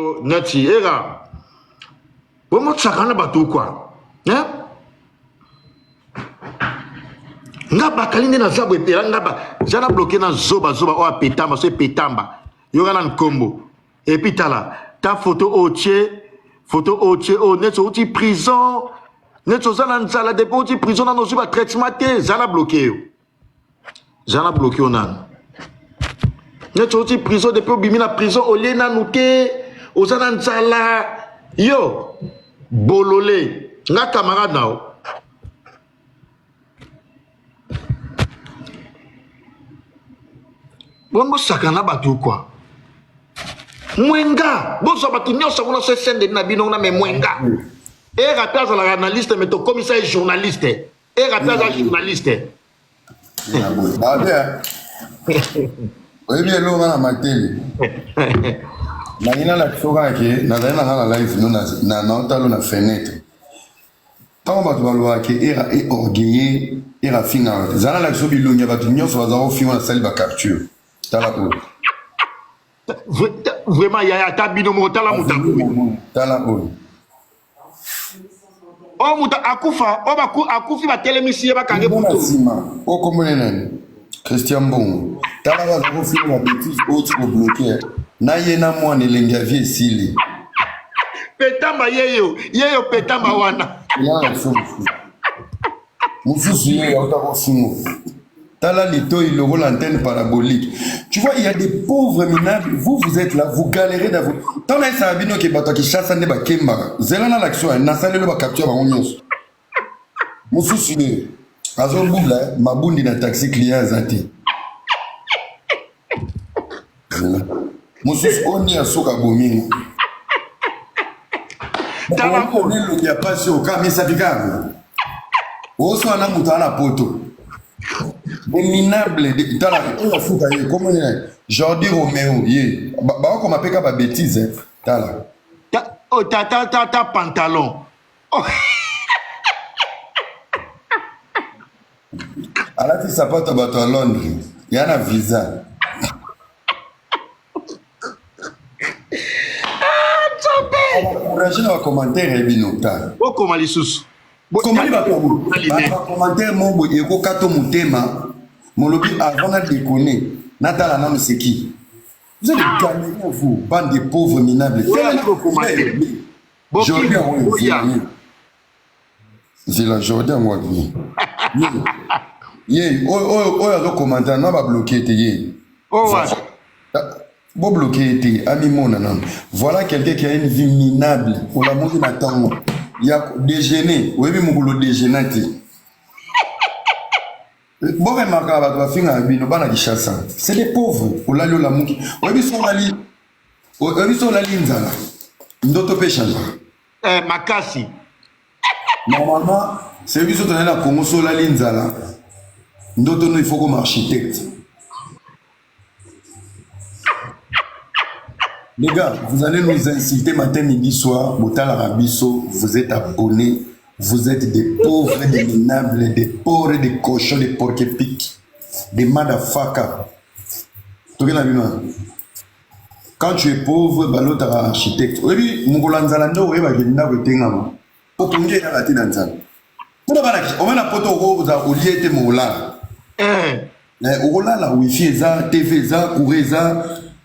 yo neti era bomo tsakana batu quoi hein ngaba kalinde na zabo epela ngaba jana bloqué na zoba o petamba so petamba yo kana nkombo et puis tala ta photo otie o neto uti prison neto zana nzala depuis uti prison na no ba traitement te zana bloqué onan neto uti prison depuis bimi na prison olena nuke ozana nzala yo bolole nga camarade nao bongo sakana batu quoi mwenga bozo batu nyonso kuna se sende na bino na me mwenga et rappel à la analyste mais ton commissaire journaliste et rappel à journaliste bah bien oui bien lo na mateli na ina la soka ke na dana na live no na talo na fenêtre tant batu balwa ke era et orgueilleux era finale zana la so bilonga batu nyonso bazaro finga na salle ba capture tala ko vraiment il y a ta binomo tala mutaku tala ko o muta akufa o ba akufi ba telemisi ba kange buto o komonene Christian Bon tala ba ko finga ba bêtise o tu ko bloquer na yena mwa ne lenga vie sili petamba yeyo petamba wana ya mususu ye auta fingo tala lito il aura l'antenne parabolique tu vois il y a des pauvres minables vous êtes là vous galérez dans vous tant là ça abino ke bato ki chasse ne ba kemba zelana l'action na sale le ba capture ba onyoso mususu ye azo bula mabundi na taxi client zati mususu oni asoka bomingo tala ko ne lo ya pas au cas mais ça picago oso ana mutana poto minable tala on fuka ye comment Jordi Roméo ye ba ko mapeka ba bêtise tala ta pantalon alati sapato bato à Londres yana visa Rajina wa commentaire ebinota okoma lisusu comment va ba commentaire mon eko kato mutema molobi avant na déconner natala na musiki vous êtes galérés vous bande de pauvres minables c'est la Jordan moi ye o ya commentaire na ba bloquer te ye bon bloqué était ami mon nan voilà quelqu'un qui a une vie minable on l'a monté maintenant il y a déjeuner oui mais mon boulot déjeuner bon remarque ba ba finga bino bana ki chassa c'est des pauvres on l'a la muki oui mais son lali nzala ndoto pe changer makasi normalement c'est biso tonela na Congo so lali nzala ndoto no il faut comme architecte. Les gars, vous allez nous inciter matin, midi, soir, Botal Arabiso, vous êtes abonnés, vous êtes des pauvres, des minables, des pauvres, des cochons, des porc-épics, des motherfuckers. Quand tu es pauvre, l'autre architecte. Oui, Mongolanzalando, oui, Bagenda, oui, Tengama. Pour qu'on ait la Tinanzan. On a un poteau rose à Olié et Mola. Ola, la Wi-Fi, TV, Koureza.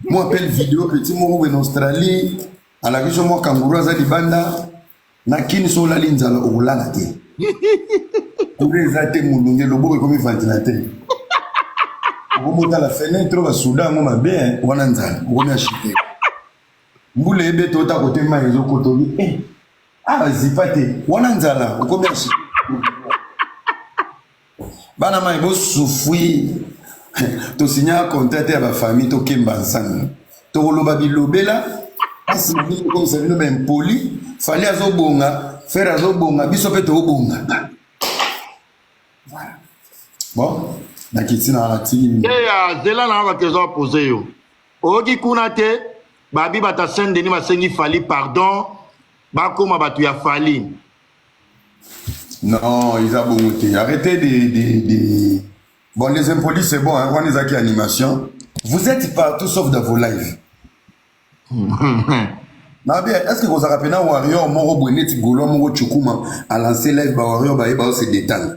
Moi, appelle vidéo, petit mot en Australie, à la région, moi, Kangourou, Zadibanda, Nakini, Sola, Linzala, Ola, la terre. Pour les athées, Moulungue, le beau est comme un ventilateur. Au moment de la fenêtre, on va soudain, on va bien, on va en on va acheter. Moulé, ébé, tout à côté, maïzo, kotobi. Ah, zipate, on va en on va acheter. Banama, il va souffrir. To signer un contrat avec la famille, to kembansan. To loba bilobela, parce que comme ça vient ben poli, fallait azobonga, faire azobonga, bisope to obonga. Bon, na kitina la tini. Eh, zela na ba question poser yo. Ogi kunate, babi bata sende ni masengi fali pardon, ba koma batu ya fali. Non, ils ont bonté. Arrêtez de Bon, les impolis, c'est bon, hein, on est qui animation. Vous êtes partout sauf dans vos lives. Nabe, est-ce que vous avez rappelé un warrior moro bonnet golo moro chukuma a lancé live ba warrior ba eba se détendre.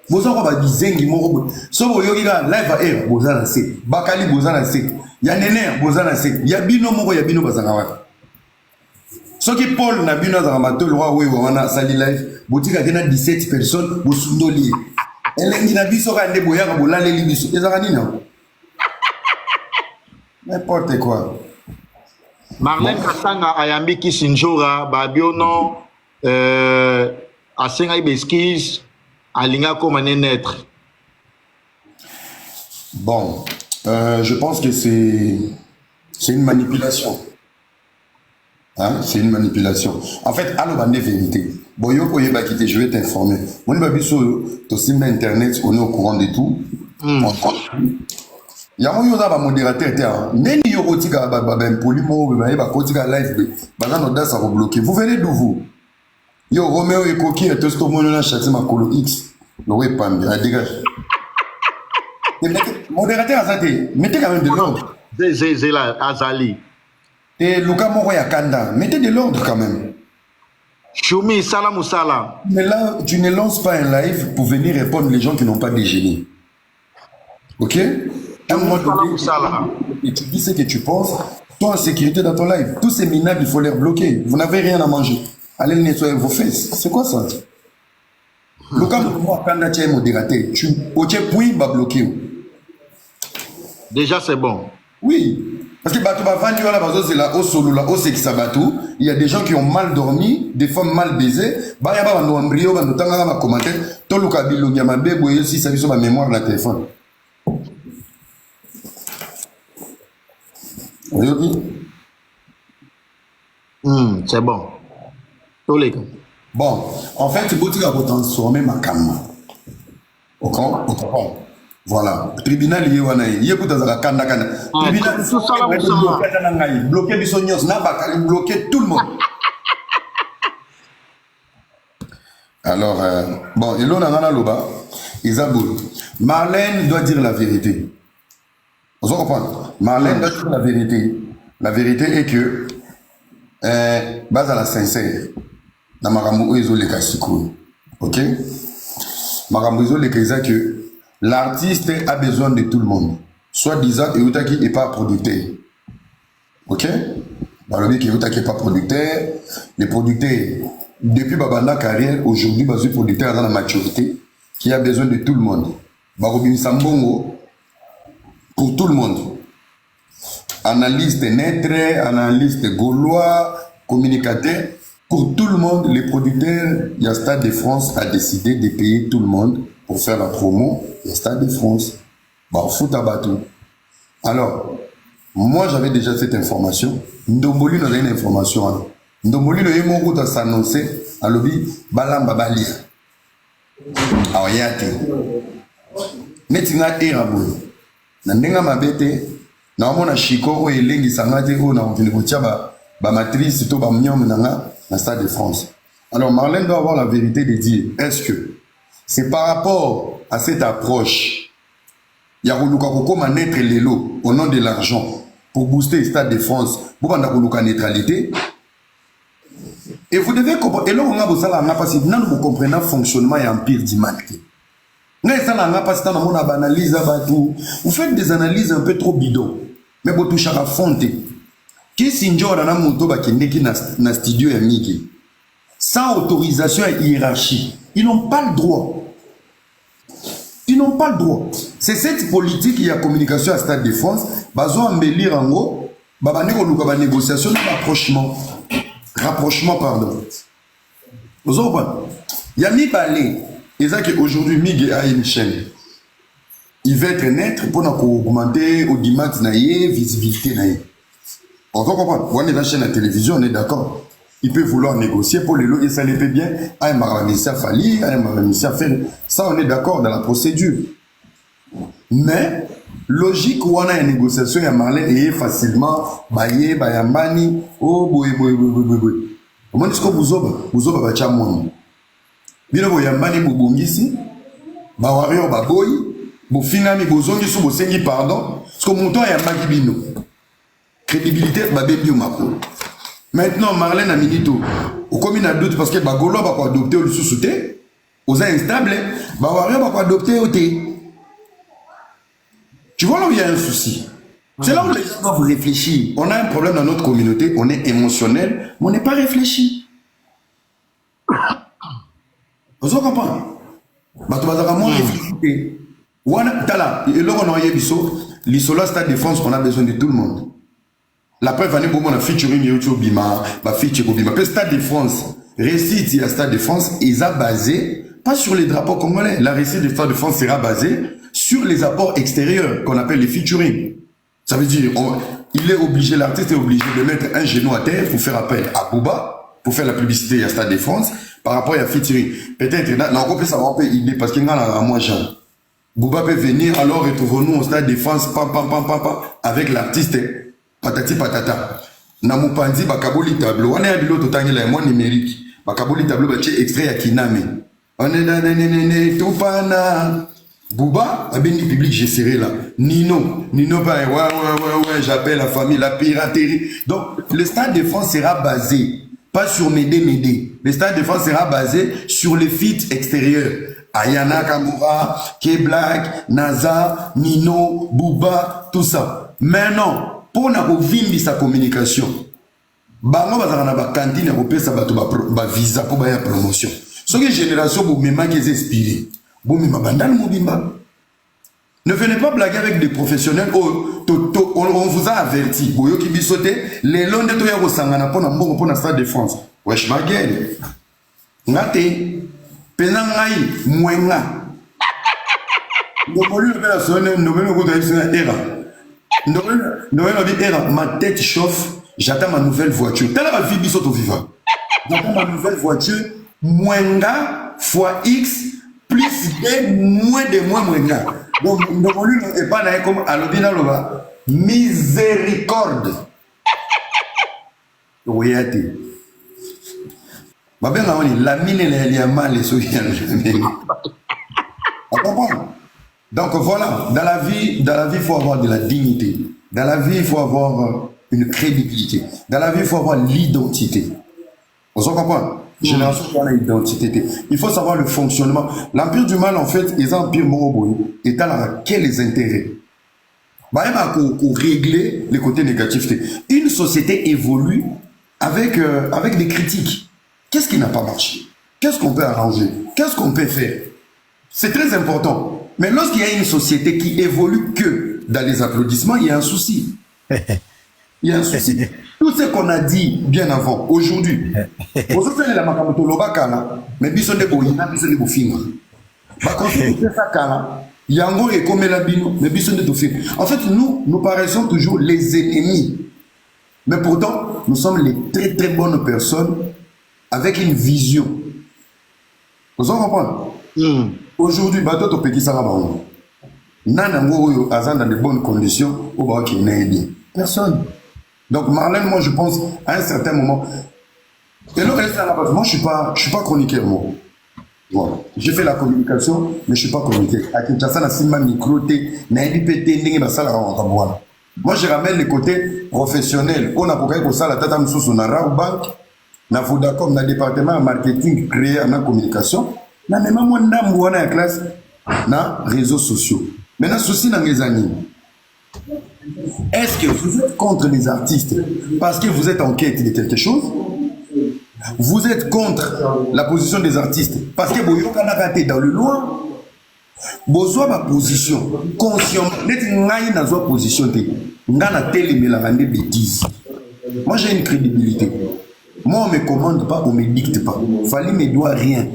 Vous avez pas bizengi moro. So bo yogi ga live a air boza lancé. Bakali boza lancé. Ya nene boza lancé. Ya bino moro ya bino bazanga wa. So ki Paul na bino za mato lwa we wana sali live. Botika kena 17 personnes bo sundoli. Elengi na biso ka nde boya ka bolale li biso. Ezaka nina. N'importe quoi. Marlène Katanga ayambi Kisinjora babiono asenga ibeskis alinga comme un naître. Bon, je pense que c'est une manipulation. Hein? C'est une manipulation. En fait, allo bande vérité. Bon, yo koye ba quitter, je vais t'informer. Mon babi sur to site internet, on est au courant de tout. Ya mo yo ba modérateur terre. Neni yo kotika ba polimo ba kotika live ba na dasa ko bloquer. Vous venez d'où vous? Yo Roméo et Coquille et tout ce monde là châtie makolo X. No way pambi, a dégage. Modérateur azate, mettez quand même de l'ordre. C'est là Azali. Et Luka Moro Yakanda, mettez de l'ordre quand même. Choumi Salam ou Salam. Mais là, tu ne lances pas un live pour venir répondre les gens qui n'ont pas déjeuné. Ok? Et tu dis ce que tu penses, toi en sécurité dans ton live. Tous ces minables, il faut les bloquer. Vous n'avez rien à manger. Allez nettoyer vos fesses. C'est quoi ça? Le cas où moi, quand tu es modérateur, tu puis bloquer. Déjà, c'est bon. Oui. Parce que il y a des gens qui ont mal dormi, des femmes mal baisées. Il y a des embryo, des commentaires. Tout le cas, il y a ma bébé, si ça a mémoire dans le téléphone. C'est bon. Tous les cas. Bon, en fait, tu peux transformer ma caméra. Ok? Voilà. Tribunal, il y a un tribunal, bloquer bloquer tout le monde. Alors, bon, et là, Marlène doit dire la vérité. Vous comprenez? Marlène doit dire la vérité. La vérité est que, base à la sincère, dans Maramou Ezole Kassikou. Ok? Maramou Ezole Kassikou que l'artiste a besoin de tout le monde. Soit disant que Eutaki n'est pas producteur. Ok? Dans le but que Eutaki n'est pas producteur, les producteurs, depuis Babanda carrière, aujourd'hui, Bazu producteur dans la maturité, qui a besoin de tout le monde. Barobin Sambongo, pour tout le monde. Analyste naître, analyste gaulois, communicateur, pour tout le monde, les producteurs, il y a Stade de France a décidé de payer tout le monde pour faire la promo. Il y a Stade de France. Bah, foot à bateau. Alors, moi j'avais déjà cette information. Ndomboli nous a une information. Ndomboli le Yemo a s'annoncé à l'objet Balam Babalia. Alors, il y a été. Netinga Erabou. Nandenga Mabete. Na mona Chiko et Lengi Sangate ou na Vinibotia ba matrice to ba mnyom nanga na Stade de France. Alors Marlène doit avoir la vérité de dire est-ce que c'est par rapport à cette approche il y a Koluka Kokoma naître l'élo au nom de l'argent pour booster le Stade de France pour prendre Koluka neutralité et vous devez comprendre et là on a besoin là parce que nous comprenons le fonctionnement et empire du marketing. Vous faites des analyses un peu trop bidons. Mais vous touchez à la fonte. Qui s'injure dans la moto qui na studio et miki sans autorisation et hiérarchie. Ils n'ont pas le droit. Ils n'ont pas le droit. C'est cette politique qui a communication à Stade de France. Bazo embellir en gros. Babane ko négociation de rapprochement. Rapprochement, pardon. Vous comprenez? Il y a mis balé. Et ça qu'aujourd'hui, Miguel a une chaîne. Il va être naître pour augmenter audimat naïe, visibilité naïe. On comprend. On est dans la chaîne de télévision, on est d'accord. Il peut vouloir négocier pour les lots et ça les fait bien. Un maramissa Fali, un maramissa fait. Ça, on est d'accord dans la procédure. Mais, logique où on a une négociation, il y a Marlène et facilement, baye, bayambani, oh, boy. Comment est-ce que vous avez bachamon? Bino boyambani bobongisi ba warrior ba boy bo finami bozongi so bosengi pardon parce que montant ya maki bino crédibilité ba bebi makolo Maintenant, Marlène a minito. Au comme il a doute parce que Bagolo va adopter le sous-souté. Aux instables, Bawario va adopter au thé. Tu vois là où il y a un souci. C'est là où les gens doivent réfléchir. On a un problème dans notre communauté, on est émotionnel, mais on n'est pas réfléchi. Vous comprenez? Tu vas moins réfléchir. Et là, on a l'Isola Stade de France, on a besoin de tout le monde. La preuve, on a featuring YouTube Bima, featuring Bima. Le Stade de France, récit il y a Stade de France, ils ont basé, pas sur les drapeaux congolais. La récit du Stade de France sera basée sur les apports extérieurs qu'on appelle les featuring. Ça veut dire, il est obligé, l'artiste est obligé de mettre un genou à terre pour faire appel à Bouba, pour faire la publicité à Stade de France, par rapport à featuring. Peut-être, on peut savoir un peu idée, parce qu'il y a moi, Jean. Bouba peut venir, alors retrouvons-nous au Stade de France, avec l'artiste, patati patata. Namupandi, bakaboli tableau, on est à l'autre temps, il y a un numérique. Bakaboli tableau, extrait à Kiname. On est dans tout pana. Bouba, a béni public, j'ai serré là. Nino, ouais, j'appelle la famille, la piraterie. Donc, le Stade de France sera basé, pas sur Médé. Le Stade de France sera basé sur les feats extérieurs. Ayana Kamura, K-Black, Naza, Nino, Bouba, tout ça. Maintenant, pour nous sa communication, bango bazana ba cantine ko pesa bato ba visa pour ba promotion. Ce que génération vous même qui est inspiré. Bon, mais ne venez pas blaguer avec des professionnels. On vous a averti. Les longs de Toya Rosangana pour la Stade de France. Wesh, ma gueule. Ngate. Penangai, Mouenga. Ma tête chauffe. J'attends ma nouvelle voiture. Telle la vie bisoto viva. J'attends ma nouvelle voiture. Mouenga fois X. Plus de moins, donc nous et pas là comme à l'obina loba miséricorde. Oui, ma bien la mine elle y a mal les souvenirs. Donc voilà, dans la vie il faut avoir de la dignité. Dans la vie il faut avoir une crédibilité. Dans la vie il faut avoir l'identité. On s'en comprend? Génération qui a l'identité. Il faut savoir le fonctionnement. L'empire du mal, en fait, est un empire moroboy. Et dans quels les intérêts? Pour régler les côtés négatifs. Une société évolue avec des critiques. Qu'est-ce qui n'a pas marché? Qu'est-ce qu'on peut arranger? Qu'est-ce qu'on peut faire? C'est très important. Mais lorsqu'il y a une société qui évolue que dans les applaudissements, il y a un souci. Il y a un souci. Tout ce qu'on a dit bien avant, aujourd'hui, aujourd'hui, la makamoto kala, mais biso de boyina, biso de bofinga. Yango et comme la bino, mais biso de bofinga. En fait, nous paraissons toujours les ennemis. Mais pourtant, nous sommes les très très bonnes personnes avec une vision. Vous en comprenez? Aujourd'hui, bateau to petit sarabao. Nanango azan dans de bonnes conditions, au bas qui n'est bien. Personne. Donc Marlène, moi je pense à un certain moment. Et là, moi je suis pas chroniqueur, moi. Voilà. J'ai fait la communication, mais je suis pas chroniqueur. À Kinshasa, na simba micro na LPT ndenge basala ka voilà. Moi je ramène les côtés professionnels. On a pour ça la tata mususu na Raobank, na Vodacom, na département marketing créé en communication. Na même moi ndambu wana ya classe na réseaux sociaux. Maintenant souci na mes amis. Est-ce que vous êtes contre les artistes parce que vous êtes en quête de quelque chose? Vous êtes contre la position des artistes parce que vous avez raté dans le loin? Vous avez ma position consciente. Vous avez une position. Vous avez une bêtise. Moi j'ai une crédibilité. Moi on ne me commande pas, on ne me dicte pas. Fali ne me doit rien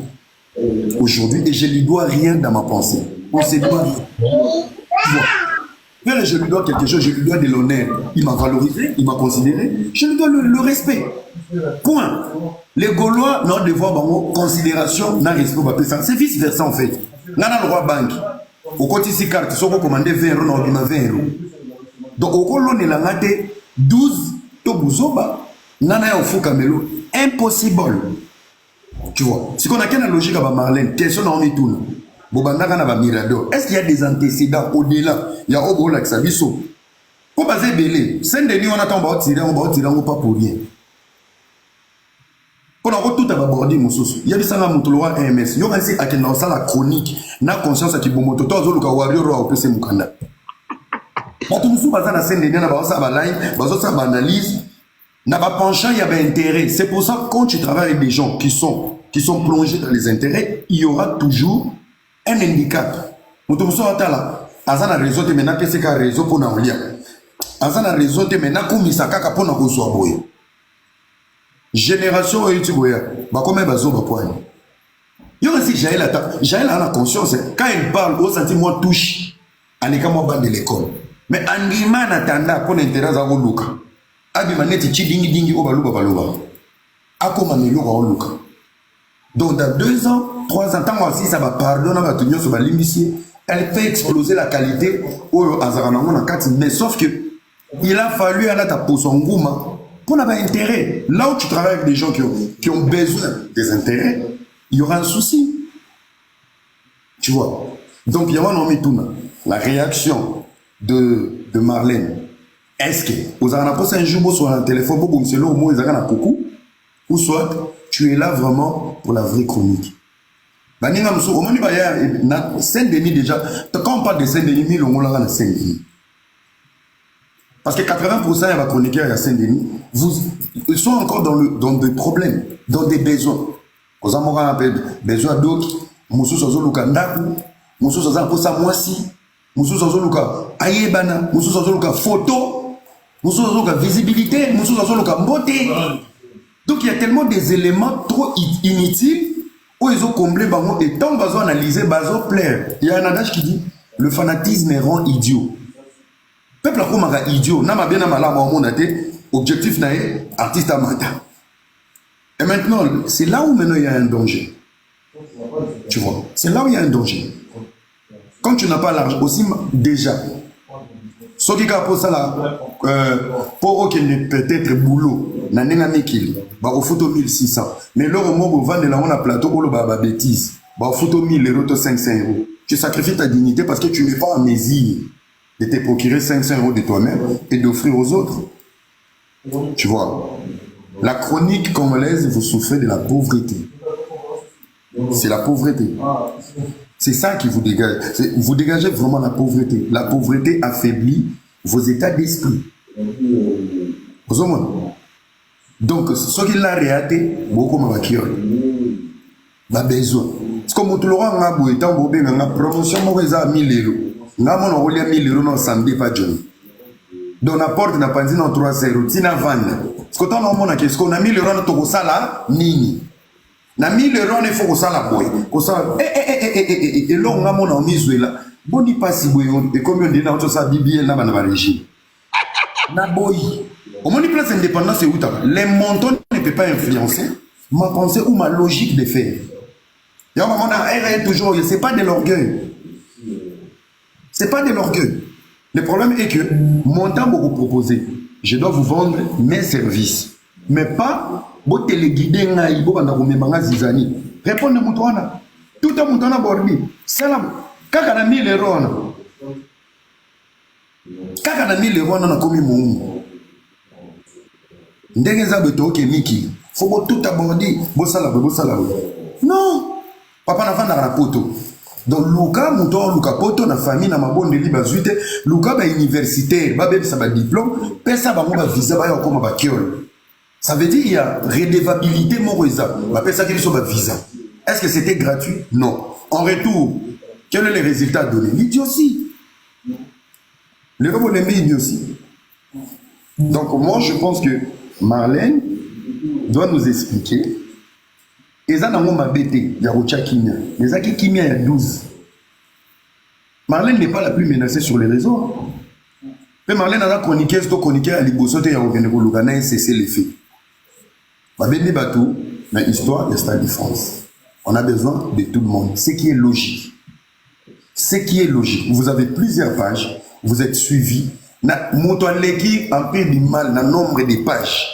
aujourd'hui et je ne lui dois rien dans ma pensée. On se doit rien. Je lui dois quelque chose, je lui dois de l'honneur. Il m'a valorisé, il m'a considéré, je lui dois le respect. Point. Les Gaulois n'ont de voir considération, n'a respect. C'est vice-versa en fait. N'a le roi banque. Au côté de carte, si on commande 20 euros, on a 20 euros. Donc au Gaulois, on a 12 Tobuzoba. Nana au Foukamelo. Impossible. Tu vois. Si on a qu'une logique à Marlène, question on est tout. Est-ce qu'il y a des antécédents au-delà? Il y a Obo Laksabiso. Pour baser Belé, Saint-Denis, on attend, on va tirer, on pas pour rien. Pour avoir tout abordé, il y a des gens qui ont MS. Il y a des gens qui ont la chronique, na conscience qui ont moto. Tous les warriors ont opéré Mukanda. Quand nous sommes dans la scène, nous avons une analyse, nous avons penchant, il y a un intérêt. C'est pour ça que quand tu travailles avec des gens qui sont plongés dans les intérêts, il y aura toujours un handicap. Nous sommes là. Azana réseau te mena pese ka réseau pour na olia. Azana réseau te mena komisa kaka pour na kozwa boye. Génération oyuti boya. Ba comme bazo ba poani. Yo aussi Jaël a la conscience quand il parle au senti moi touche aleka moi bande de l'école. Mais andima na tanda pour intérêt za luka. Abi maneti chidingi dingi o baluba baluba. Akoma melo ko luka. Donc dans 2 ans, 3 ans tant aussi ça va pardonner ba tunyo so ba limicier. Elle fait exploser la qualité mais sauf que il a fallu aller à pour son goût pour n'avoir intérêt. Là où tu travailles avec des gens qui ont besoin des intérêts, il y aura un souci. Tu vois. Donc il y aura la réaction de Marlène. Est-ce que vous avez posé un jour sur un téléphone pour vous au moins ils ont coucou ou soit tu es là vraiment pour la vraie chronique. Saint-Denis déjà, quand on parle de Saint-Denis, on Saint-Denis. Parce que 80% de la chroniqueurs à Saint-Denis, ils sont encore dans des problèmes, dans des besoins. Vous avez besoin d'autres, vous avez photo, vous avez visibilité, vous avez beauté. Donc il y a tellement des éléments trop inutiles. Où ils ont comblé et tant qu'ils ont analysé, ils ont plaire. Il y a un adage qui dit le fanatisme rend idiot. Peuple a idiot. N'a bien objectif n'est artiste amata. Et maintenant, c'est là où maintenant il y a un danger. Tu vois, c'est là où il y a un danger. Quand tu n'as pas l'argent, aussi déjà, ce qui a posé là, pour qu'il peut-être boulot, n'a pas de au photo 1600. Mais là, au moment où on vend la plateau, on va bêtise. Au photo 1000 euros, 500 euros. Tu sacrifies ta dignité parce que tu n'es pas en mesure de te procurer 500 euros de toi-même et d'offrir aux autres. Tu vois, la chronique congolaise, vous souffrez de la pauvreté. C'est la pauvreté. C'est ça qui vous dégage. Vous dégagez vraiment la pauvreté. La pauvreté affaiblit vos états d'esprit. Vous avez donc, ce qu'il a réaté, beaucoup m'a besoin. C'est comme tout le monde a besoin de promotion, à 1000 euros. Nous avons 1000 euros dans samedi, pas de donc, la porte n'a pas dit dans 3 euros. Si na vendre. Ce qu'on a dit, c'est qu'on a 1000 euros dans ton sala, nini. Na 1000 euros, il faut que ça la boue. Et là, on a mon ami là. Bon, il passe et combien de temps ça bibi là dans la régime. Na boy. Au moins, place indépendance, c'est où les montants ne peuvent pas influencer ma pensée ou ma logique de faire. Il y a un moment, toujours, c'est pas de l'orgueil. C'est pas de l'orgueil. Le problème est que mon temps vous proposer, je dois vous vendre mes services, mais pas vous téléguider répondez-moi tout le monde a bordi. Salam. Kaka na 1000 euros. Kaka na 1000 euros na komi mon. Ndenge za beto ke miki. Faut tout aborder. Bosala. Non. Papa na vanda na poto. Donc Luka muto Luka poto na famille na mabonde liba zuite Luka ba universitaire ba bebisa ba diplôme pesa ba mo ba visa ba yoko ba kiol. Ça veut dire il y a redevabilité moreza. Ba pesa ki so ba visa. Est-ce que c'était gratuit? Non. En retour, quel est le résultat donné? L'idiotie. Le robot l'idiotie. Donc moi je pense que Marlène doit nous expliquer. Et ça n'a pas bêté, il y a Rocha Kimia. Les Aki Kimia, il y a 12. Marlène n'est pas la plus menacée sur les réseaux. Mais Marlène a chroniqué, c'est chroniqué à l'Ibosote, il y a Ogenegolugana et cessé les faits. Babé Batou, mais histoire de Stade de France. On a besoin de tout le monde. Ce qui est logique. Ce qui est logique. Vous avez plusieurs pages, vous êtes suivis. Motoaleki en peu du mal, dans nombre de pages.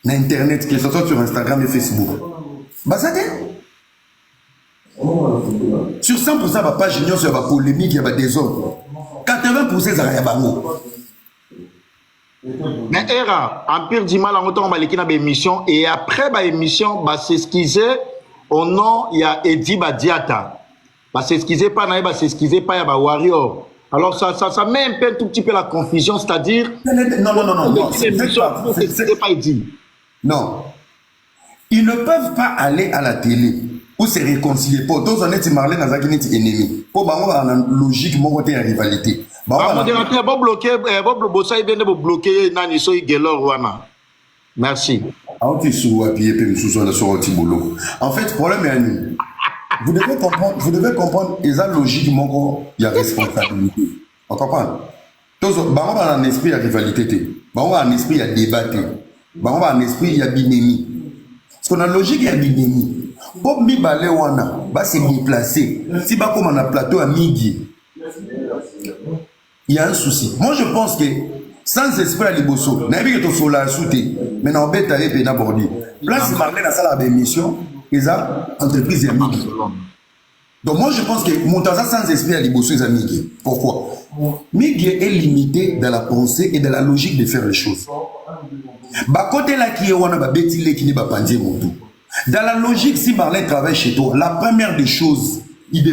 Dans Internet, que ce soit sur Instagram et Facebook. Basade sur 100% de la page, il y a une polémique, il y a des ordres. 80% c'est un bango. Mais era, Empire du Mal, on va l'équipe émission et après l'émission, va s'excuser au nom, il y a Eddie Badiata. Va s'excuser pas, va s'excuser pas, il y a Warrior. Alors ça met un peu, tout petit peu la confusion, c'est-à-dire. Non. C'est pas Eddie. Non. Ils ne peuvent pas aller à la télé ou se réconcilier. Pour tous, on est Marlène Azaki est ennemi. Pour avoir une logique, mon côté en rivalité. Modérateur, vous bloquez, vous bloquez Nani Soy Gelor Wana. Merci. En fait, le problème est à nous. Vous devez comprendre, et ça, logiquement, il y a responsabilité. On comprend? Donc, on a un esprit de rivalité, on a un esprit de débat, on a un esprit de binémie. Parce qu'on a logique de binémie. Pour mi balé wana, bah c'est déplacé. Si bah comme on a plateau à midi, il y a un souci. Moi, je pense que sans esprit à Liboso, n'a pas que tu sois là souté, mais n'a pas été pénal bordi. Place Marlène à ça la émission. Et ça, entreprise est amie. Donc moi je pense que Montaza sans esprit à Liboso est amie. Pourquoi? Miguel est limité dans la pensée et dans la logique de faire les choses. Bah côté là qui est on a ba betile qui n'est pas pandé mon tout. Dans la logique, si Marlène travaille chez toi, la première des choses, il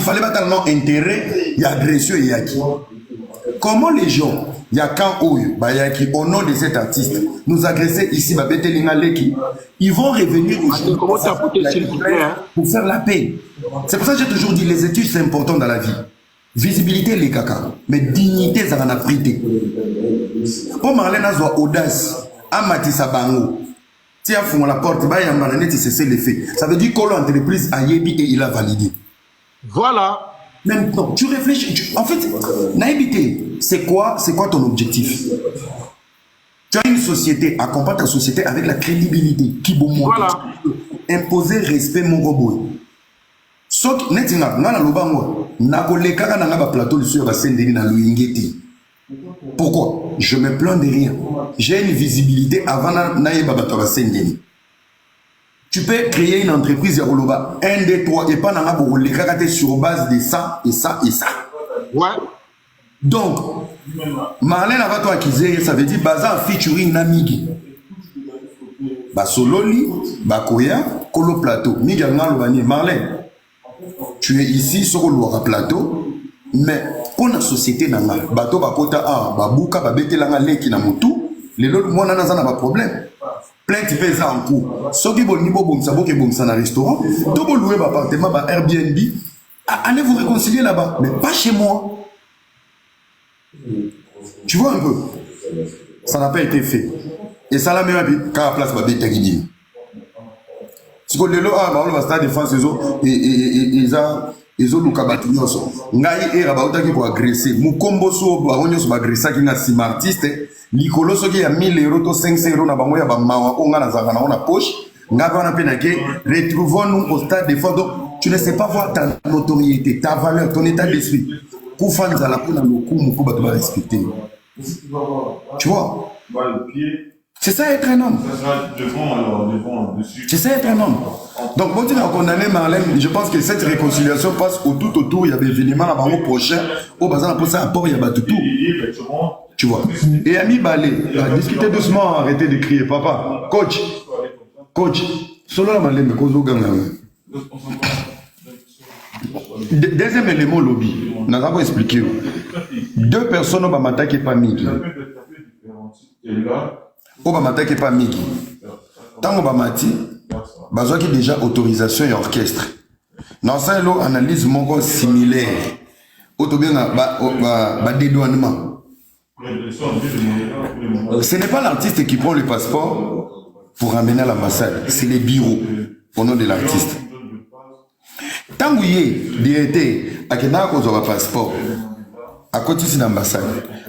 fallait pas tellement intérêt, il y a agression et il y a qui. Comment les gens, il y a quand au nom de cet artiste, nous agresser ici, ils vont revenir pour faire la paix. C'est pour ça que j'ai toujours dit, les études c'est important dans la vie. Visibilité les caca, mais dignité ça en a prité. Pour Marlène a audace, Amatissa Bango, tiens fond la porte, il y a Marlène qui cesse les faits. Ça veut dire que l'entreprise a yébi et il a validé. Voilà. Maintenant, tu réfléchis. En fait, naïveté, c'est quoi ton objectif? Tu as une société, accompagne ta société avec la crédibilité qui vous montre. Voilà. Imposer respect, mon robot. Sauf que, netinga, nga na lobango, na koleka na nga ba plateau sur ba sendeli na luingeti. Pourquoi? Je me plains de rien. J'ai une visibilité avant na yeba ba sendeli. Tu peux créer une entreprise, 1, 2, 3, et pas les sur base de ça, et ça, et ça. Ouais. Donc, Marlène va toi acquiser, ça veut dire Baza featuring Namigi. Basololi, Bakoya, Kolo Plateau. Miguel Marlène, tu es ici sur le plateau, mais pour la société, Bato Bakota, Babuka, Babete Langa Leki Namutu, les autres, moi, on a un problème. Plainte pèse en cours. Ce qui est bon niveau bon, ça vaut que bon ça dans un restaurant. Tout bon louer appartement, Airbnb. Allez vous réconcilier là-bas, mais pas chez moi. Tu vois un peu. Ça n'a pas été fait. Et ça l'a même quand la place va bien terminer. Si vous voulez on va stade défense ils ont Luka Batunyoso. Ngai era ba utaki pour agresser. Mukombo so ba onyoso ba agresser ki na sim artiste. Likolo soki ya 1000 euros to 500 euros na bango ya ba mawa onga na zanga na ona poche. Ngaba na pena ke retrouvons-nous au stade de photo. Tu ne sais pas voir ta notoriété, ta valeur, ton état d'esprit. Kufanza la pona lokumu ko ba te respecter. Tu vois? C'est ça être un homme. C'est ça être un homme. Donc, quand on a condamné Marlène, je pense que cette réconciliation passe tout autour. Il y a des événements là-bas au prochain. Au bazar, pour ça, à port, il y a tout. Tu vois. Et Ami Balé, discutez doucement, arrêtez de crier. Papa, coach, solo la Marlène, mais cause au gang. Deuxième élément, lobby. On n'a pas expliqué. 2 personnes au Bamata qui n'est pas mis. Obamata qui n'est pas Miki. Tant Obamati, Bazoa qui déjà autorisation et orchestre. Dans ça, l'eau analyse mon similaire. Autobien dédouanement. Ce n'est pas l'artiste qui prend le passeport pour ramener à l'ambassade. C'est les bureaux au nom de l'artiste. Tant que vous êtes directeur, à quel moment passeport à côté de l'ambassade,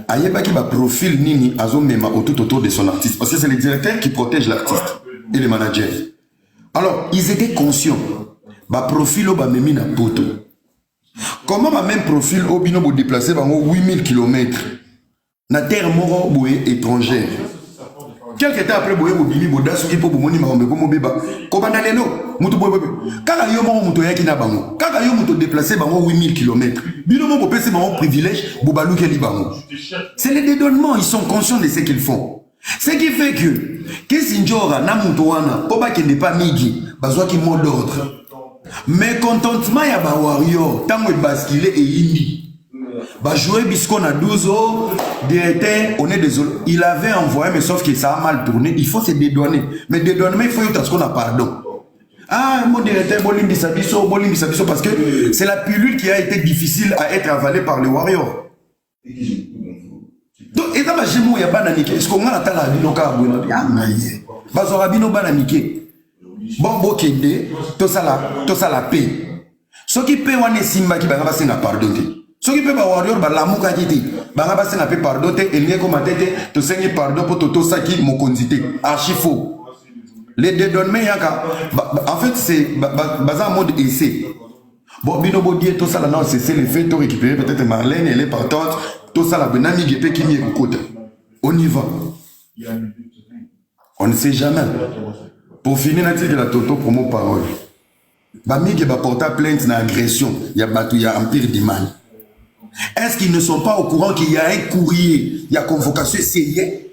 Ayeba qui va profil Nini Azomema autour de son artiste. Parce que c'est le directeur qui protège l'artiste et le manager. Alors, ils étaient conscients. Ba profil au Bamemi na poto. Comment ma même profil au bino bo déplacer 8000 km na terre moro boué étrangère. quelque temps après boye bobimi bodasuki po bomoni maombe ko mobeba ko banda lelo mutu boye kaka yo mo mutu yaki na bango kaka yo mutu déplacer bango 8000 km bino mo bopesi bango privilège bobaluki li bango. C'est le dédonnement, ils sont conscients de ce qu'ils font. Ce qui fait que Sinjora na mutu wana po ba kende pas migi bazwa ki mot d'ordre. Mais contentement ya ba warrior tango basculer et indi. Bah jouer bisco na 12 ans, directeur, on est désolé. Il avait envoyé, mais sauf que ça a mal tourné. Il faut se dédouaner. Mais dédouanement, il faut y avoir qu'on a pardon. Ah, mon directeur, Bolim Bissabiso, parce que c'est la pilule qui a été difficile à être avalée par les warriors. Donc, et là, j'ai mon yabananique. Est-ce qu'on a la tala binoka aboué? Ah, naïe. Bazorabino bananique. Bon, bokende, tout ça la paix. Ce qui paie, on est simba qui va passer na pardonner. Ce qui peut ba warrior ba lamuka kiti ba ba se na pe pardon te elinge ko matete to sengi pardon pour toto saki mokonzité archi faux les dédonnements yaka en fait c'est baza mode essai bon bino bodie tout ça là non c'est le fait de récupérer peut-être Marlène elle est partante tout ça là benami gepe kimi ekota on y va on ne sait jamais pour finir na titre la toto promo parole ba migi ba porter plainte na agression ya batu ya empire du mal. Est-ce qu'ils ne sont pas au courant qu'il y a un courrier, il y a convocation essayée?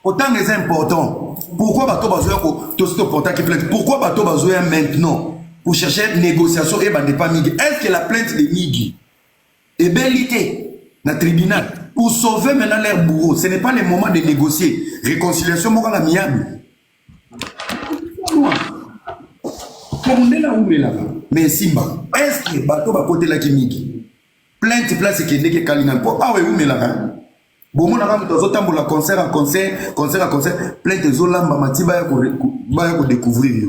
Autant des importants. Pourquoi bateau bazoya pour tout ce portail qui plainte? Pourquoi bateau bazoya maintenant pour chercher négociation et bande pas Migi? Est-ce que la plainte de Migi est bellité dans le tribunal pour sauver maintenant leur bourreau? Ce n'est pas le moment de négocier. Réconciliation morale amiable. Mais Simba, est-ce que bateau va côté la Migi? Plainte place qui est que Kalina. Ah oui, mais là. Bon, mon ami, tu as un concert à concert, plainte Zolamba Matiba ya découvrir.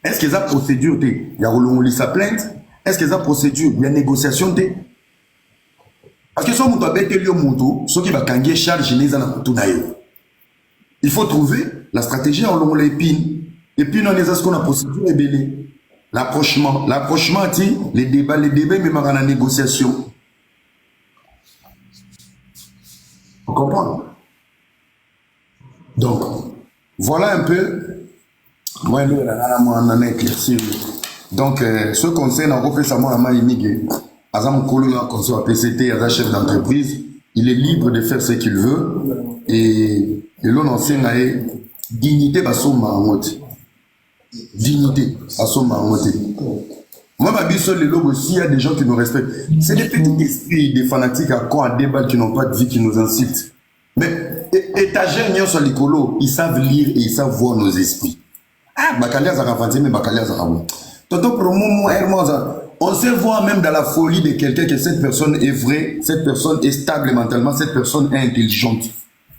Est-ce que ça procédure il y a relongé sa plainte? Est-ce que ça procédure il y a négociation parce que si on a bêté le moto, ce qui va kanguer charge les ana kutunayo. Il faut trouver la stratégie en long l'épine. Et puis on les a ce qu'on a procédure et belé. L'approchement, les débats, mais dans la négociation. Vous comprenez? Donc, voilà un peu. Moi, on en a éclairci. Donc, ce conseil, on a refait ça, moi, à Maïmig. Azam Kolo, un conseil à PCT, un chef d'entreprise, il est libre de faire ce qu'il veut. Et l'on enseigne à dignité, bah, son marotte. Dignité à son maroté. Moi, ma vie sur les logos aussi, il y a des gens qui nous respectent. C'est des petits esprits, des fanatiques à quoi à débat qui n'ont pas de vie, qui nous incitent. Mais, étagères, sur l'écolo, ils savent lire et ils savent voir nos esprits. Ah, Bakalia Zarafanti, mais Bakalia Zarabou. Toto promo, on sait voir même dans la folie de quelqu'un que cette personne est vraie, cette personne est stable mentalement, cette personne est intelligente.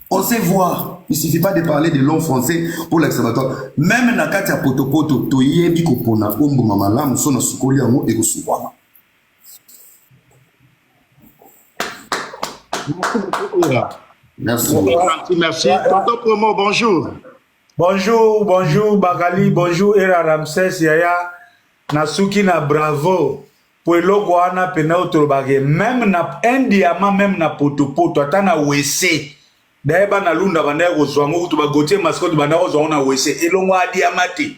On sait voir. Il ne suffit pas de parler de long français pour l'exclamatoire. Même dans Katia Potopoto, Toye Bikopona, Ombo Mamala, Moussona Soukoli, Amo et Gousouama. Merci. Merci. Tonton Promo, bonjour. Bonjour, Bakali, bonjour, Era Ramsès, Yaya, Nasuki, na bravo. Pour le Goana, Pena, Otobage, même na un diamant, même na Potopoto, Atana Wese. D'ailleurs, na lunda banda kozwango kutuba gotier mascotte banda kozwango na wese elongo adi amati.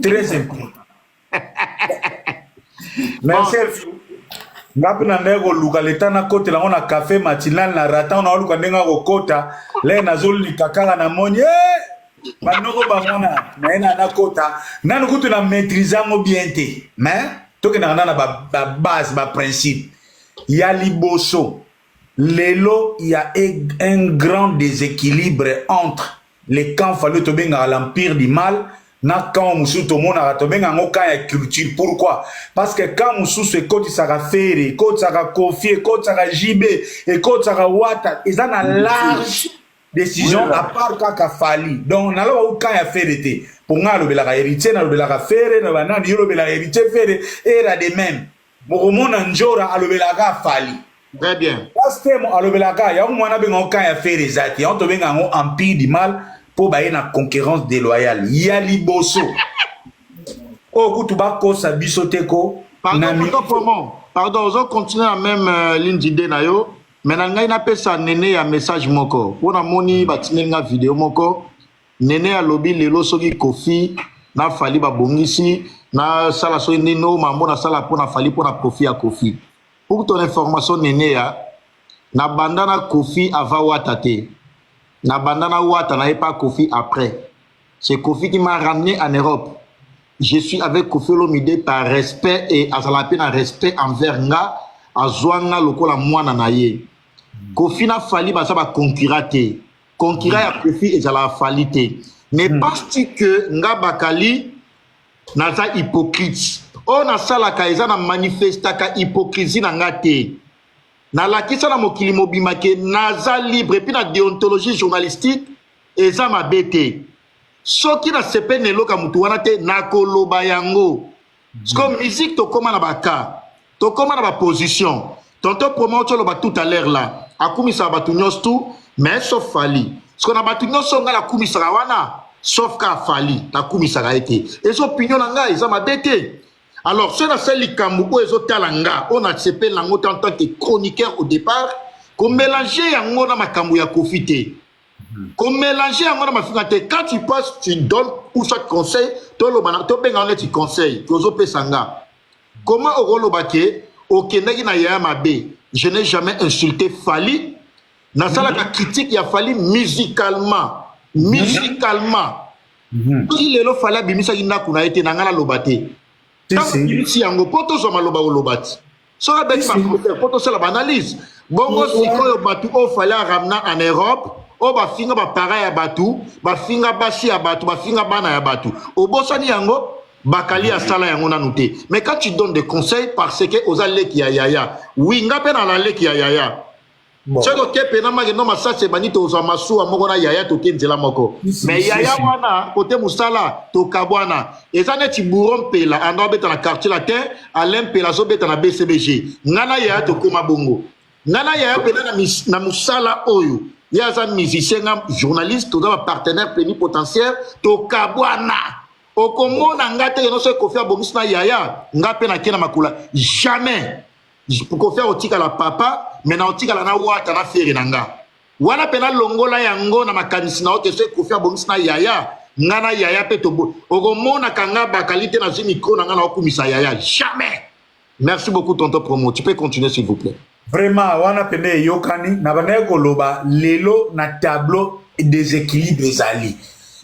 Très important. Merci. Ngapi na ndego luka letana kote la ona café matinal na rata ona luka ndenga kokota le nazoli kakala na moni banoko bangona na ena na kota nanu kutu na maîtriser mo bien te mais toke na ba base ba principe ya liboso. Lelo, il y a un grand déséquilibre entre les camps fallu tomber à l'empire du mal, na camp musu to mona tomber à la culture. Pourquoi? Parce que quand musu se côté ça va faire, côté ça va confier, côté ça va jibé et côté ça va wata, ils ont une large décision à part quand a fallu. Donc na lo quand a fait été pour nga lo bela héritier na lo bela faire na bana di lo bela héritier faire era de même. Mo mona njora a lo bela ga fallu. Très bien. Parce que mon alobelaka, il y a un moyen de faire des actes. Il y a un empire du mal pour bailler la concurrence déloyale. Il y a liboso. Oh, tu vas quoi ça bisoteko? Pardon, on continue la même ligne d'idée nayo. Maintenant, ngai na pesa nene ya message moko. Pona moni batine nga vidéo moko. Nene ya lobby lelo soki Kofi na fali ba bongisi na sala so nino mambo na sala pona fali pona profit ya Kofi. Pour ton information nene ya na bandana Kofi ava watate. Na bandana wata na pas Kofi après. C'est Kofi qui m'a ramené en Europe. Je suis avec Kofi Olomide par respect et azalape na respect envers nga azwanga lokola mwana na ye. Kofi na fali basa ba concurrate. Concurrent ya Kofi ezala fali te. Mais parce que nga bakali naza hypocrite. O na salaka eza na manifestaka hypocrisie na nga te. Na lakisa na mokili mobima ke naza libre puis na déontologie journalistique eza mabete. Soki na sepe neloka mutu wana te nakoloba yango. Parce musique to koma na baka, to koma na ba position. Tonton promo to loba tout à l'heure là. Akumisa batu nyos tout, mais sauf fali. Parce qu'on a batu nyos nga la kumisa wana, sauf ka fali, la kumisa été. Et so opinion nga eza mabete. Alors, ce n'est pas le cas de talanga, on a sepe lango en tant que chroniqueur au départ, qu'on mélangeait yango na makambu ya kofite. Qu'on mélangeait yango na mafingate. Quand tu passes, tu donnes ou chaque conseil, to benga tu conseil, tozo pesanga. Comment oro bake, au kenegi na ya mabe, je n'ai jamais insulté Fali. Na sala ka critique ya Fali musicalement. Musicalement. Il est lo Fali bimisa ina kuna été na ngala lobate. Si yango poto so maloba olobati so avec ma poto so la analyse bongo sikoyo batu o fala ramena en Europe o ba finga ba para ya batu ba finga basi ya batu ba finga bana ya batu obosani yango bakali ya sala yango na nute. Mais quand tu donnes des conseils parce que oza leki ya yaya oui ngape na la leki ya yaya c'est ok pena ma no masa se banito oza masuwa moko na yaya to kenzela moko mais yaya wana côté musala to kabwana ezane ti buron pela ando beta na quartier latin alem pela zo beta na BCBG ngana yaya to koma bongo ngana yaya pena na musala oyo ya za musicien ngam journaliste to da partenaire plénipotentiaire to kabwana okomona ngate no se Kofi abongisi na yaya ngape na kena makula jamais Kofi otika la papa mais na otika la na wata na fere nanga wana pena longola yango na makanisi na ote se Kofi abongisi na yaya ngana yaya pe tobo okomona kanga bakalite na zi micro na ngana okumisa yaya jamais. Merci beaucoup tonton promo, tu peux continuer s'il vous plaît. Vraiment wana pene yokani na baneko loba lelo na tableau déséquilibre ezali.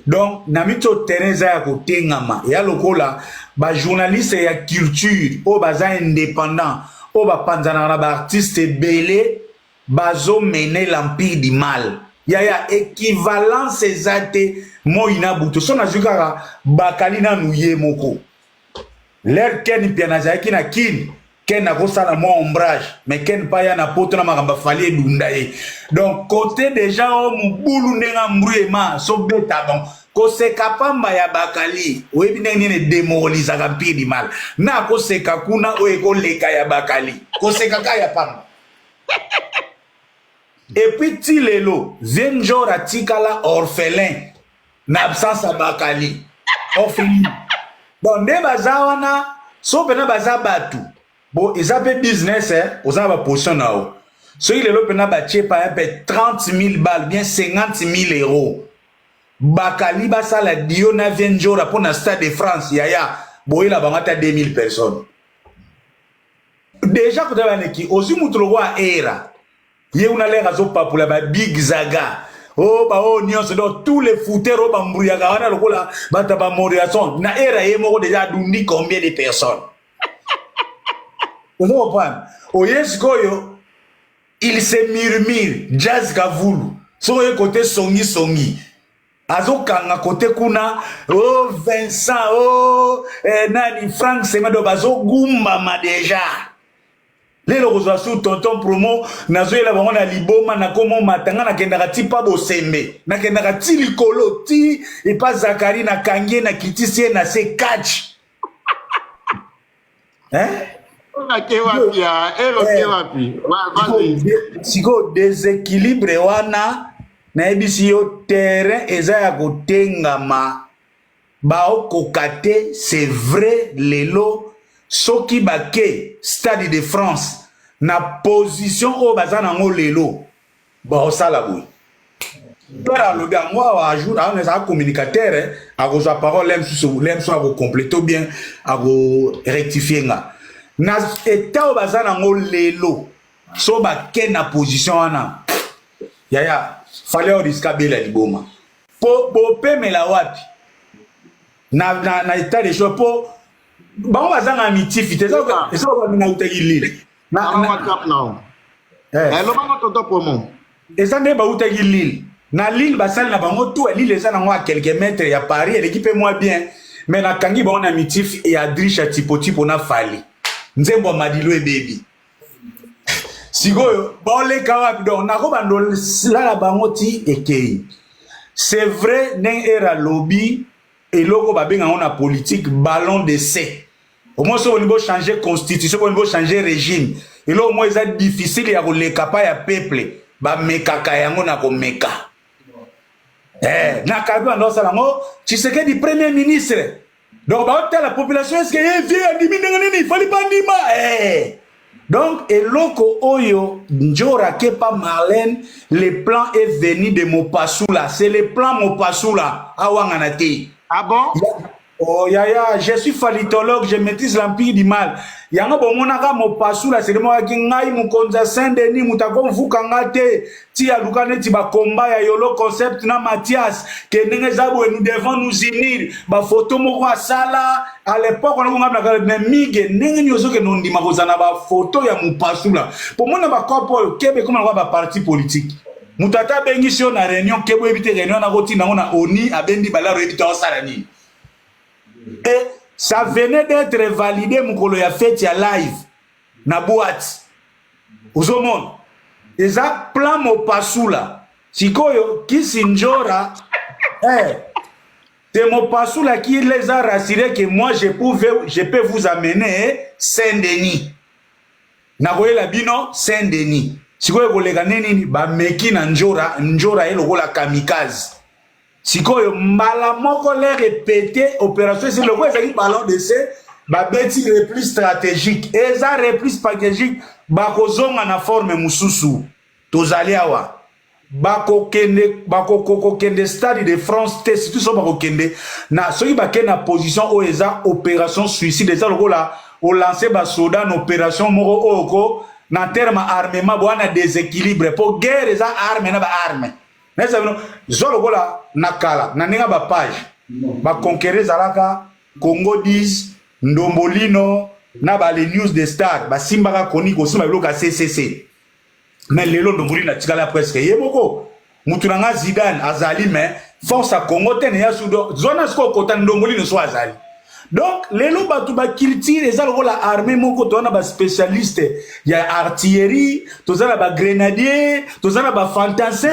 Donc na mito tereza ya kotengama ya lokola ba journaliste ya culture o baza indépendant o ba panzana na ba artiste belé bazo mener l'empire du mal. Ya équivalence ezate moina buto so na jukaka bakali na nuye moko. L'air ken pianaza ki na kin ken na kosala mo ombrage mais ken pa ya na poto na makamba fali dundaye. Donc côté déjà o mubulu ndenga mbruema so beta bon koseka pamba ya bakali oyebi ndenge nini démoraliser ka mpire du mal na koseka kuna oye koleka ya bakali koseka ka ya pamba. Et puis tilelo zenjo ratikala orphelin na absence ya bakali orphelin. Donc nde baza wana so pena baza batu bon ezape business oza ba position na o so ilelo pena ba chepa un peu 30 000 balles bien 50 000 euros bakali basala dio na venjora pour na Stade de France yaya boyela bangata 2000 personnes déjà ko taba neki osi mutlo wa era ye una lera zo papula ba big zaga oh ba oh nyonso do tous les footers ba mburiaka wana lokola bata ba moriason na era ye moko déjà dundi combien de personnes vous comprenez o yeskoyo il se murmure jazz kavulu so ye côté songi azo kanga côté kuna oh Vincent oh nani Frank Semedo bazo gumba ma déjà lelo kozwa sous tonton promo nazo yela bango na liboma na komo matanga na kendaka ti pa bosembe na kendaka ti likolo ti et pas Zakari na kangie na kitisi na se catch siko déséquilibre wana na ebisi yo terrain eza ya kotengama baokokate c'est vrai lelo soki bake Stade de France na position o bazana ngo lelo ba osala boy Père alobi ngo ajoute un communicateur a reçoit parole l'aime soit compléter bien a rectifier nga na état o bazana ngo lelo so ba ken na position wana yaya fallait au risque bela liboma po pemela wapi na état de choses po ba bazana amitié fité ça ba mina utagilile na WhatsApp now lo ba toto promo eza nde ba utagilile na Lille basali na bango tout Lille eza nango à quelques mètres ya Paris l'équipe moi bien mais na kangi ba on amitif et adricha tipo na fali nzembo madilo e baby sigoyo ba ole kawapi donc na ko bando la bango ti ekei c'est vrai nen era lobby et loko ba benga on a politique ballon d'essai au moins so on veut changer constitution on veut changer régime et là au moins c'est difficile ya ko le kapa ya peuple ba mekaka yango na ko meka na kabi ando sala ngo Tshisekedi premier ministre donc ba la population est-ce que vient dimi nini il fallait pas ndima donc et loko oyo njora ke pas Marlène le plan est venu de Mopassoula c'est le plan Mopassoula awangana te ah bon oh yaya je suis phalitologue je maîtrise l'empire du mal yanga bomonaka Mopassoula c'est moi ki ngai mukonza Saint-Denis mutako mvuka ngate ti ya lukane ti ba combat ya yolo concept na Mathias que ndenge zabo nous devons nous unir ba photo moko asala à l'époque on a ngabla mais mige ndenge nyozo ke nondima kozana ba photo ya Mopassoula pour mona ba kopo kebe comme ba parti politique mutata bengi sio na réunion kebo ebite réunion na koti na ona oni abendi balaro ebite osala ni et ça venait d'être validé mukolo ya fête ya live na boîte uzomon eza plan Mopassoula sikoyo kisinjora c'est Mopassoula qui les a rassurés que moi je peux vous amener Saint-Denis na koyela bino Saint-Denis sikoyo kolega nini ba meki na njora elokola kamikaze sikoyo mbala moko les répété opération c'est le quoi c'est ballon d'essai ba beti repli stratégique eza repli stratégique ba kozonga na forme mususu tozali awa ba kokende stade de France te surtout so ba kokende na soki ba ke na position o eza opération suicide eza lokola o lancer ba soda na opération moko oko na terme armement bwana déséquilibre pour guerre eza arme na ba arme nesa bino zolo kola nakala na ninga ba page ba conquérir zalaka Congo 10 Ndombolino na ba les news de Star ba simbaka koni ko sima biloka CCC mais lelo Ndombolino tikala presque yeboko mutunanga Zidane azali mais force à Congo tene ya sudo zona sko kota Ndombolino so azali donc lelo batu ba culture ezalo la armée moko tona ba spécialiste ya artillerie tozala ba grenadier tozala ba fantassin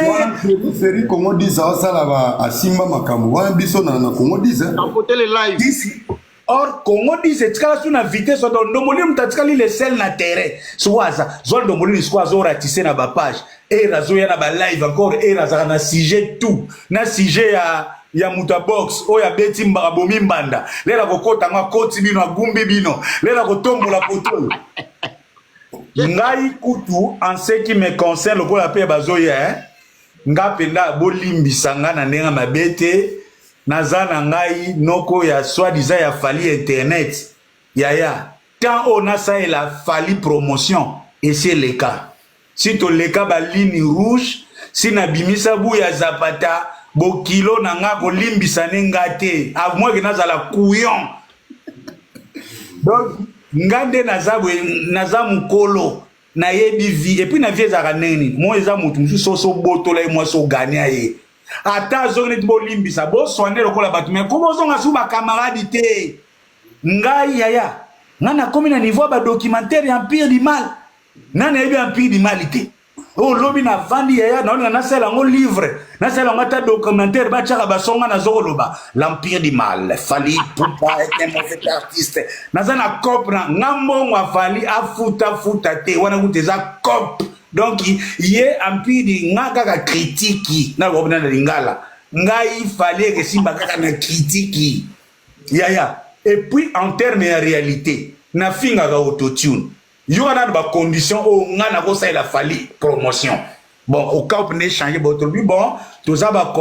série Congo 10 ça là ba asimba makambo wa biso na Congo 10 on côté les live ici or Congo 10 c'est kala suna vitesse so Ndombolino mtatikali les sel na terrain soaza zol Ndombolino squad zo ratissé na ba page et razo ya na ba live encore et raza na sujet tout na sujet ya muta box o ya beti mbaka bomi mbanda lela kokota nga koti bino agumbi bino lela kotombola poto ngai kutu en ce qui me concerne lokola pe bazoya nga penda bolimbisa nga na ndenga mabete nazana ngai noko ya soi-disant ya fali internet yaya tant on a ça et la fali promotion et c'est le cas si to le cas ba ligne rouge si na bimisa bu ya Zapata bo kilo na nga ko limbisa ngate a moi que nazala couillon donc ngande naza mukolo na yebi vie et puis na vie za kaneni moi eza mutu so botola et moi so gagner ye ata zo ne bo limbisa bo soigner lokola batu mais comment zo nga su ba camarade te ngai yaya ngana komi na niveau ba documentaire empire du mal nana yebi empire du mal te oh lobi na vandi ya na sela ngo livre na sela ngata documentaire ba tshaka ba songa na zoloba l'empire du mal fali pupa était mauvais artiste na zana cop na ngambo ngwa fali afuta te wana kuteza cop donc ye empire di ngaka ka critique na gobna na lingala ngai fali que simba kaka na critique ya et puis en termes de réalité na finga ga autotune yo wana na ba condition o ngana ko ça il a fallu promotion bon au cas où on changer bon tout bon tout ça ba